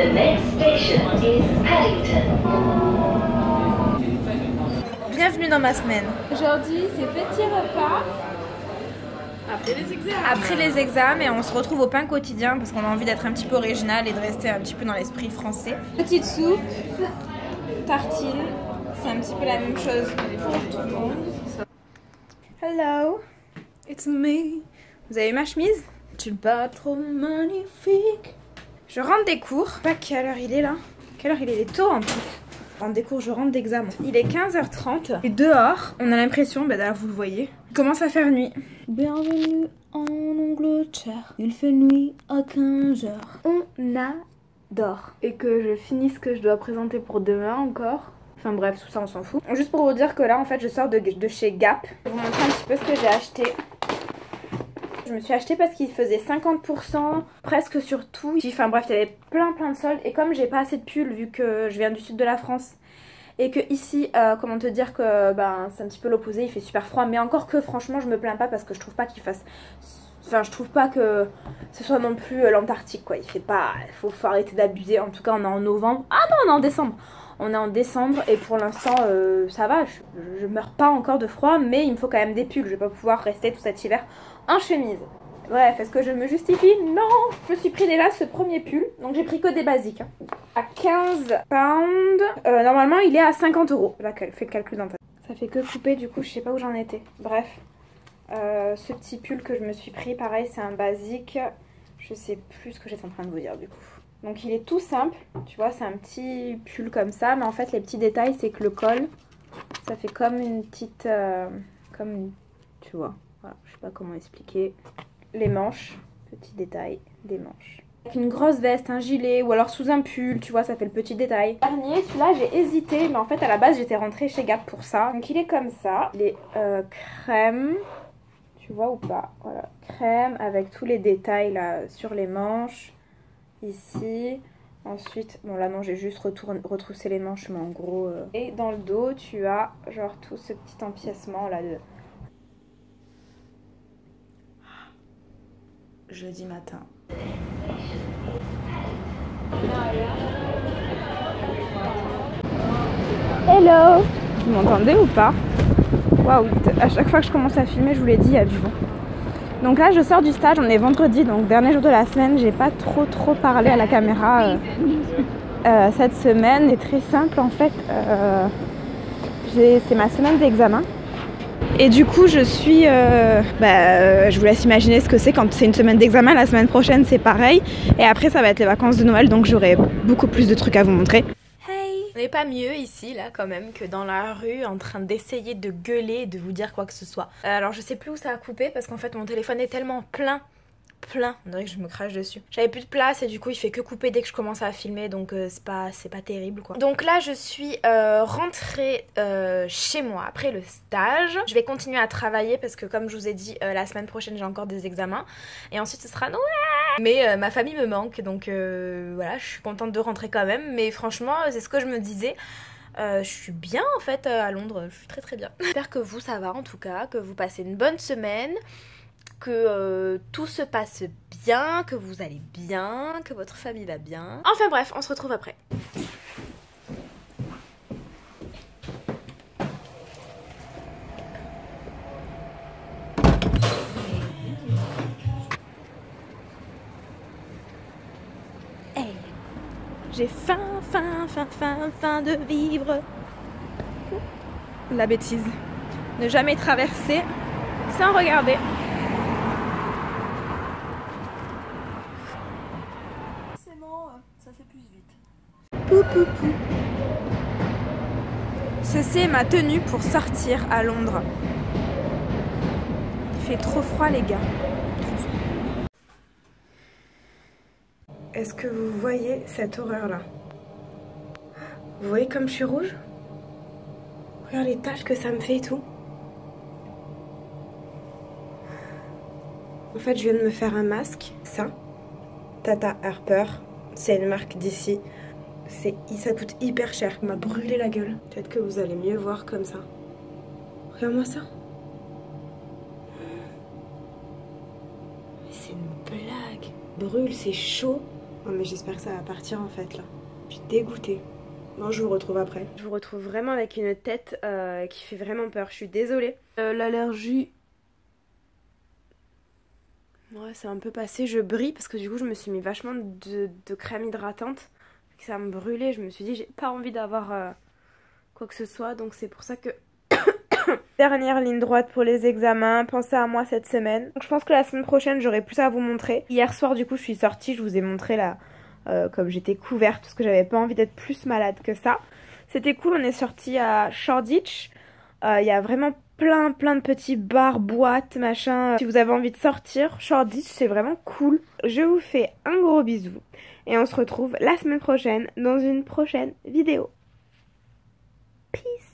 The next station is Paddington. Bienvenue dans ma semaine. Aujourd'hui, c'est petit repas. Après les examens, et on se retrouve au pain quotidien parce qu'on a envie d'être un petit peu original et de rester un petit peu dans l'esprit français. Petite soupe, tartine, c'est un petit peu la même chose pour tout le monde. Hello, it's me. Vous avez ma chemise? Tu pas trop magnifique. Je rentre des cours. Pas quelle heure il est là? Quelle heure il est? Il est tôt en plus. Je rentre des cours, je rentre d'examen. Il est 15h30 et dehors, on a l'impression, bah là vous le voyez, il commence à faire nuit. Bienvenue en Angleterre, il fait nuit à 15h. On adore. Et que je finisse ce que je dois présenter pour demain encore. Enfin bref, tout ça on s'en fout. Juste pour vous dire que là en fait je sors de chez Gap. Je vais vous montrer un petit peu ce que j'ai acheté. Je me suis acheté parce qu'il faisait 50% presque sur tout. Enfin bref, il y avait plein de soldes. Et comme j'ai pas assez de pulls vu que je viens du sud de la France et que ici, comment te dire que ben, c'est un petit peu l'opposé, il fait super froid. Mais encore que franchement, je me plains pas parce que je trouve pas qu'il fasse... Enfin, je trouve pas que ce soit non plus l'Antarctique quoi. Il fait pas... Faut arrêter d'abuser. En tout cas, on est en novembre. Ah non, on est en décembre. On est en décembre et pour l'instant ça va, je meurs pas encore de froid, mais il me faut quand même des pulls, je vais pas pouvoir rester tout cet hiver en chemise. Bref, est-ce que je me justifie? Non. Je me suis pris déjà ce premier pull, donc j'ai pris que des basiques. À 15 pounds, normalement il est à 50 €. Là, fais le calcul dans ta tête. Ça fait que couper, du coup je sais pas où j'en étais. Bref, ce petit pull que je me suis pris, pareil c'est un basique. Je sais plus ce que j'étais en train de vous dire du coup. Donc il est tout simple, tu vois, c'est un petit pull comme ça, mais en fait les petits détails c'est que le col, ça fait comme une petite, tu vois, voilà, je sais pas comment expliquer. Les manches, petit détail des manches. Avec une grosse veste, un gilet ou alors sous un pull, tu vois, ça fait le petit détail. Dernier, celui-là j'ai hésité, mais en fait à la base j'étais rentrée chez Gap pour ça. Donc il est comme ça, il est crème, tu vois ou pas, voilà, crème avec tous les détails là sur les manches. Ici, ensuite, bon là non j'ai juste retroussé les manches mais en gros et dans le dos tu as genre tout ce petit empiècement là de jeudi matin. Hello. Vous m'entendez ou pas? Waouh, à chaque fois que je commence à filmer je vous l'ai dit il y a du vent. Donc là je sors du stage, on est vendredi, donc dernier jour de la semaine, j'ai pas trop parlé à la caméra cette semaine. C'est très simple en fait, c'est ma semaine d'examen. Et du coup je suis, je vous laisse imaginer ce que c'est quand c'est une semaine d'examen, la semaine prochaine c'est pareil. Et après ça va être les vacances de Noël, donc j'aurai beaucoup plus de trucs à vous montrer. On n'est pas mieux ici là quand même que dans la rue en train d'essayer de gueuler et de vous dire quoi que ce soit. Alors je sais plus où ça a coupé parce qu'en fait mon téléphone est tellement plein, on dirait que je me crache dessus. J'avais plus de place et du coup il fait que couper dès que je commence à filmer, donc c'est pas terrible quoi. Donc là je suis rentrée chez moi après le stage. Je vais continuer à travailler parce que comme je vous ai dit la semaine prochaine j'ai encore des examens et ensuite ce sera Noël. Mais ma famille me manque donc voilà, je suis contente de rentrer quand même, mais franchement c'est ce que je me disais. Je suis bien en fait à Londres, je suis très bien. J'espère que vous ça va en tout cas, que vous passez une bonne semaine, que tout se passe bien, que vous allez bien, que votre famille va bien. Enfin bref, on se retrouve après. Hey, j'ai faim de vivre. La bêtise. Ne jamais traverser sans regarder. Ça s'épuise vite. Pou pou pou. Ceci est ma tenue pour sortir à Londres. Il fait trop froid les gars. Est-ce que vous voyez cette horreur là? Vous voyez comme je suis rouge? Regarde les taches que ça me fait et tout. En fait je viens de me faire un masque. Ça, Tata Harper. C'est une marque d'ici. Ça coûte hyper cher. Il m'a brûlé la gueule. Peut-être que vous allez mieux voir comme ça. Regarde-moi ça. C'est une blague. Brûle, c'est chaud. Oh mais j'espère que ça va partir en fait là. Je suis dégoûtée. Non, je vous retrouve après. Je vous retrouve vraiment avec une tête qui fait vraiment peur. Je suis désolée. L'allergie... Ouais, c'est un peu passé. Je brille parce que du coup, je me suis mis vachement de crème hydratante. Ça me brûlait. Je me suis dit, j'ai pas envie d'avoir quoi que ce soit. Donc c'est pour ça que... Dernière ligne droite pour les examens. Pensez à moi cette semaine. Donc, je pense que la semaine prochaine, j'aurai plus à vous montrer. Hier soir, du coup, je suis sortie. Je vous ai montré là... comme j'étais couverte parce que j'avais pas envie d'être plus malade que ça. C'était cool, on est sorti à Shoreditch. Il y a vraiment plein de petits bars, boîtes, machin. Si vous avez envie de sortir, Shoreditch c'est vraiment cool. Je vous fais un gros bisou et on se retrouve la semaine prochaine dans une prochaine vidéo. Peace.